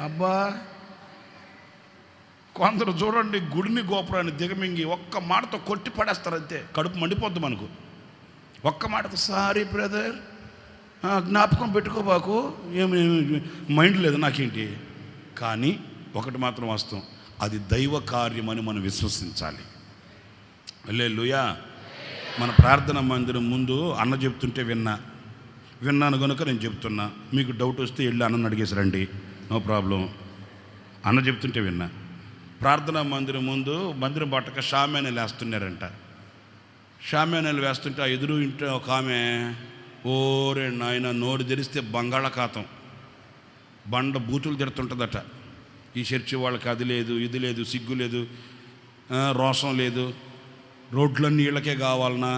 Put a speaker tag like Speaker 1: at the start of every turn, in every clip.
Speaker 1: అబ్బా, కొందరు చూడండి గుడిని గోపురాన్ని దిగమింగి ఒక్క మాటతో కొట్టి పడేస్తారు అంతే. కడుపు మండిపోద్ది మనకు. ఒక్క మాటతో సారీ బ్రదర్, జ్ఞాపకం పెట్టుకోబాకు, ఏమి మైండ్ లేదు నాకేంటి. కానీ ఒకటి మాత్రం వాస్తవం, అది దైవ కార్యమని మనం విశ్వసించాలి. హల్లెలూయా. మన ప్రార్థన మందిరం ముందు అన్న చెప్తుంటే విన్నాను కనుక నేను చెప్తున్నా. మీకు డౌట్ వస్తే వెళ్ళి అన్నను అడిగేసి రండి, నో ప్రాబ్లం. అన్న చెప్తుంటే విన్నా. ప్రార్థనా మందిరం ముందు మందిరం పట్టక షామేనలు వేస్తున్నారంట. షామేనలు వేస్తుంటే ఆ ఎదురు ఇంట్లో ఒక ఆమె, ఓరే నాయన, నోరు తెరిస్తే బంగాళాఖాతం బండ బూతులు తిడుతుంటుందట. ఈ చర్చి వాళ్ళకి అది లేదు, ఇది లేదు, సిగ్గు లేదు, రోషం లేదు, రోడ్లన్నీ వీళ్ళకే కావాలనా,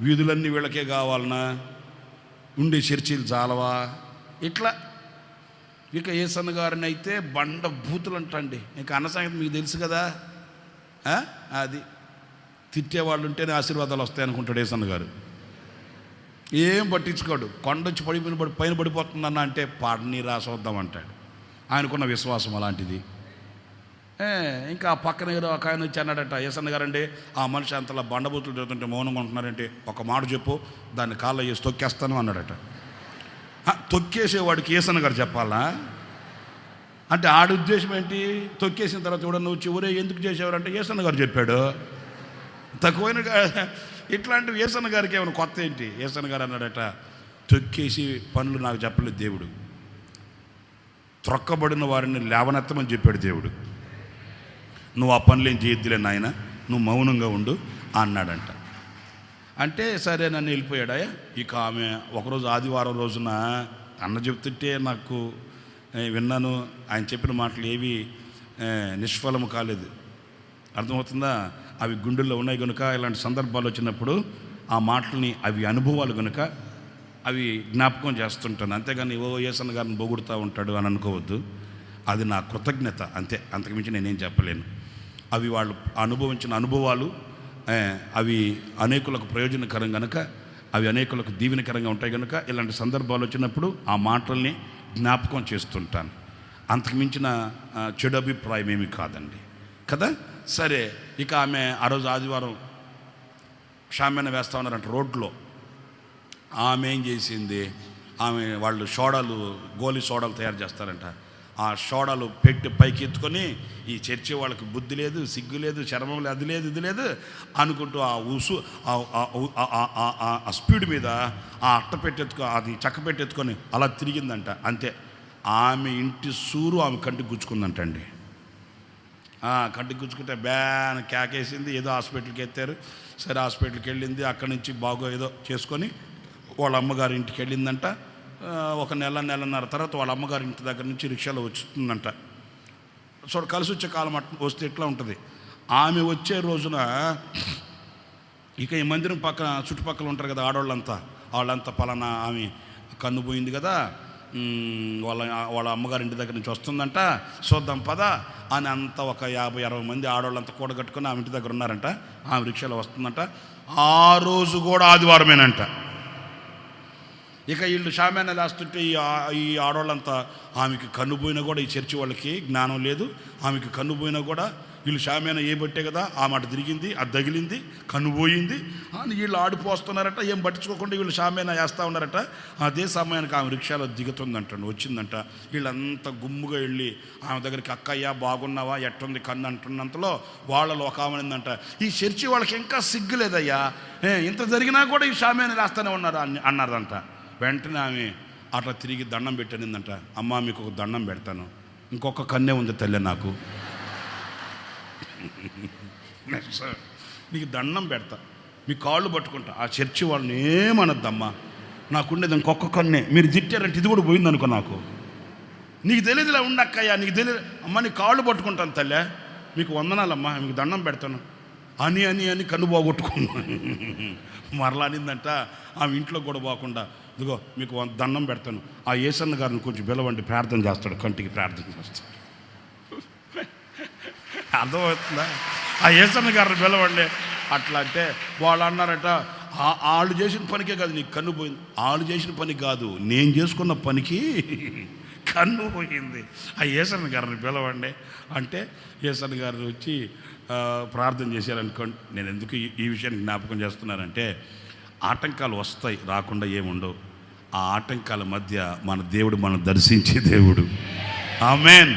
Speaker 1: వీధులన్నీ వీళ్ళకే కావాలనా, ఉండే చర్చీలు చాలవా, ఇట్లా. ఇక యేసన్న గారిని అయితే బండ బూతులు అంటండి. ఇంకా అన్న సంగతి మీకు తెలుసు కదా. అది తిట్టేవాళ్ళు ఉంటేనే ఆశీర్వాదాలు వస్తాయనుకుంటాడు యేసన్న గారు. ఏం పట్టించుకోడు. కొండొచ్చి పైన పడిపోతుందన్న అంటే పాడని రాసొద్దామంటాడు. ఆయనకున్న విశ్వాసం అలాంటిది. ఇంకా ఆ పక్కన ఏదో ఒక ఆయన వచ్చి అన్నాడట, యేసన్న గారండి, ఆ మనిషి అంతలా బండబూతులు తిరుగుతుంటే మౌనంగా ఉంటున్నారంటే ఒక మాట చెప్పు, దాన్ని కాళ్ళ వేసి తొక్కేస్తాను అన్నాడట. తొక్కేసేవాడికి యేసన్న గారు చెప్పాలా అంటే ఆడి ఉద్దేశం ఏంటి? తొక్కేసిన తర్వాత కూడా నువ్వు చివరే ఎందుకు చేసేవారంటే యేసన్న గారు చెప్పాడు. తక్కువైన ఇట్లాంటివి యేసన్న గారికి ఏమైనా కొత్త ఏంటి? యేసన్న గారు అన్నాడట, తొక్కేసి పనులు నాకు చెప్పలేదు దేవుడు, త్రొక్కబడిన వారిని లేవనెత్తమని చెప్పాడు దేవుడు. నువ్వు ఆ పనులు ఏం చేయొద్దులే నాయన, నువ్వు మౌనంగా ఉండు అన్నాడంట. అంటే సరే నన్ను వెళ్ళిపోయాడా. ఇక ఆమె ఒకరోజు ఆదివారం రోజున అన్న చెప్తుంటే నాకు విన్నాను, ఆయన చెప్పిన మాటలు ఏవి నిష్ఫలము కాలేదు. అర్థమవుతుందా? అవి గుండెల్లో ఉన్నాయి కనుక ఇలాంటి సందర్భాలు వచ్చినప్పుడు ఆ మాటల్ని, అవి అనుభవాలు కనుక అవి జ్ఞాపకం చేస్తుంటాను. అంతేగాని యేసన్న గారిని పొగుడుతూ ఉంటాడు అని అనుకోవద్దు. అది నా కృతజ్ఞత అంతే, అంతకుమించి నేనేం చెప్పలేను. అవి వాళ్ళు అనుభవించిన అనుభవాలు, అవి అనేకులకు ప్రయోజనకరం కనుక, అవి అనేకులకు దీవెనకరంగా ఉంటాయి కనుక ఇలాంటి సందర్భాలు వచ్చినప్పుడు ఆ మాటల్ని జ్ఞాపకం చేస్తుంటాను. అంతకుమించిన చెడు అభిప్రాయం ఏమీ కాదండి కదా. సరే, ఇక ఆమె ఆ రోజు ఆదివారం షామేన వేస్తూ ఉన్నారంట రోడ్లో. ఆమె ఏం చేసింది, ఆమె వాళ్ళు సోడాలు, గోలి సోడాలు తయారు చేస్తారంట. ఆ సోడాలు పెట్టి పైకి ఎత్తుకొని, ఈ చర్చి వాళ్ళకి బుద్ధి లేదు, సిగ్గు లేదు, చర్మం లేదు, అది లేదు, ఇది లేదు అనుకుంటూ ఆ స్పీడ్ మీద ఆ అట్ట పెట్టెత్తుకో, అది చక్క పెట్టెత్తుకొని అలా తిరిగిందంట. అంతే, ఆమె ఇంటి సూరు ఆమె కంటికి గుచ్చుకుందంటండి. కంటికి గుచ్చుకుంటే బ్యాన్ కేకేసింది. ఏదో హాస్పిటల్కి ఎత్తారు. సరే, హాస్పిటల్కి వెళ్ళింది. అక్కడి నుంచి బాగో ఏదో చేసుకొని వాళ్ళ అమ్మగారి ఇంటికి వెళ్ళిందంట. ఒక నెలన్నర తర్వాత వాళ్ళ అమ్మగారి ఇంటి దగ్గర నుంచి రిక్షాలో వస్తుందంట. సో కలిసి వచ్చే కాలం వస్తే ఎట్లా ఉంటుంది. ఆమె వచ్చే రోజున ఇక ఈ మందిరం పక్కన చుట్టుపక్కల ఉంటారు కదా వాళ్ళంతా పలానా ఆమె కన్ను పోయింది కదా, వాళ్ళ అమ్మగారి ఇంటి దగ్గర నుంచి వస్తుందంట, చూద్దాం పద అని అంతా ఒక 50-60 మంది ఆడవాళ్ళంతా కూడగట్టుకొని ఆమె ఇంటి దగ్గర ఉన్నారంట. ఆమె రిక్షాలో వస్తుందంట. ఆ రోజు కూడా ఆదివారమేనంట. ఇక వీళ్ళు షామేన లేస్తుంటే ఈ ఆడవాళ్ళంతా, ఆమెకి కన్ను పోయినా కూడా, ఈ చర్చి వాళ్ళకి జ్ఞానం లేదు, ఆమెకి కన్ను పోయినా కూడా వీళ్ళు షామేన ఏ బట్టే కదా ఆమె అటు తిరిగింది, అది తగిలింది, కన్ను పోయింది అని వీళ్ళు ఆడిపోస్తున్నారట. ఏం పట్టించుకోకుండా వీళ్ళు షామేన వేస్తూ ఉన్నారట. అదే సమయానికి ఆమె రిక్షాలో దిగుతుందంట, వచ్చిందంట. వీళ్ళంతా గుమ్ముగా వెళ్ళి ఆమె దగ్గరికి, అక్కయ్యా బాగున్నావా, ఎట్టుంది కన్ను అంటున్నంతలో వాళ్ళలో ఒక ఆమె ఉందంట, ఈ చర్చి వాళ్ళకి ఇంకా సిగ్గులేదయ్యా, ఇంత జరిగినా కూడా ఈ షామేన వేస్తూనే ఉన్నారు అన్నారంట. వెంటనే ఆమె అట్లా తిరిగి దండం పెట్టానిందంట. అమ్మ, మీకు ఒక దండం పెడతాను, ఇంకొక కన్నే ఉంది తల్లి నాకు, నీకు దండం పెడతా, మీ కాళ్ళు పట్టుకుంటా, ఆ చర్చి వాళ్ళని ఏమనద్దమ్మా, నాకుండేది ఇంకొక కన్నే, మీరు తిట్టారంటే ఇది కూడా పోయిందనుకో, నాకు నీకు తెలియదులే ఉండక్కయ్యా, నీకు తెలియదు అమ్మ, నీ కాళ్ళు పట్టుకుంటాను తల్లే, మీకు వందనాలమ్మా, మీకు దండం పెడతాను అని కన్ను బాగొట్టుకున్నాను. మరలా అనిందంట. ఆమె ఇంట్లో కూడా పోకుండా, ఇదిగో మీకు దండం పెడతాను, ఆ యేసన్న గారిని కొంచెం పిలవండి, ప్రార్థన చేస్తాడు, కంటికి ప్రార్థన చేస్తాడు. అర్థమవుతుందా? ఆ యేసన్న గారిని పిలవండి. అట్లా అంటే వాళ్ళు అన్నారట, వాళ్ళు చేసిన పనికే కాదు నీకు కన్ను పోయింది, వాళ్ళు చేసిన పని కాదు, నేను చేసుకున్న పనికి కన్ను పోయింది. ఆ ఏసన్న గారిని పిలవండి అంటే ఏసన్న గారు వచ్చి ప్రార్థన చేశారనుకోండి. నేను ఎందుకు ఈ విషయాన్ని జ్ఞాపకం చేస్తున్నానంటే, ఆటంకాలు వస్తాయి, రాకుండా ఏముండవు. ఆ ఆటంకాల మధ్య మన దేవుడు మనం దర్శించే దేవుడు. ఆమేన్.